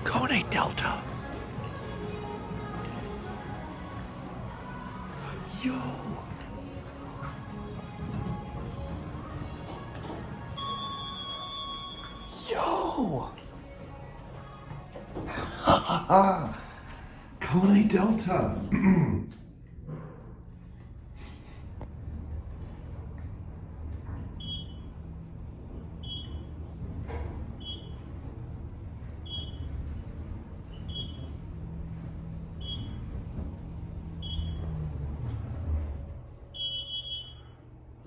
Kone Delta. Yo. Yo. Ha ha ha. Kone Delta.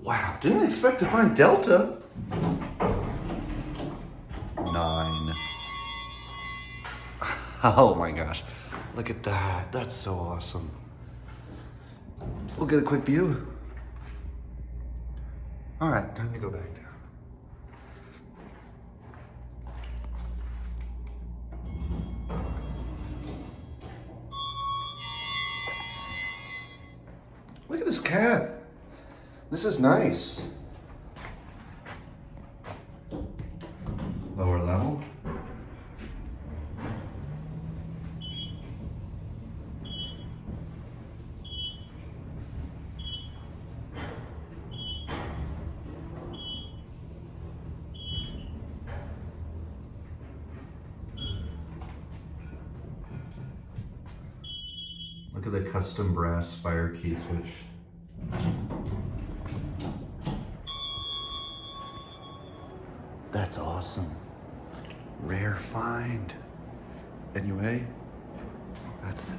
Wow, didn't expect to find Delta. 9. Oh my gosh, look at that. That's so awesome. We'll get a quick view. All right, time to go back down. Look at this cab. This is nice. Lower level. Look at the custom brass fire key switch. That's awesome. Rare find. Anyway, that's it.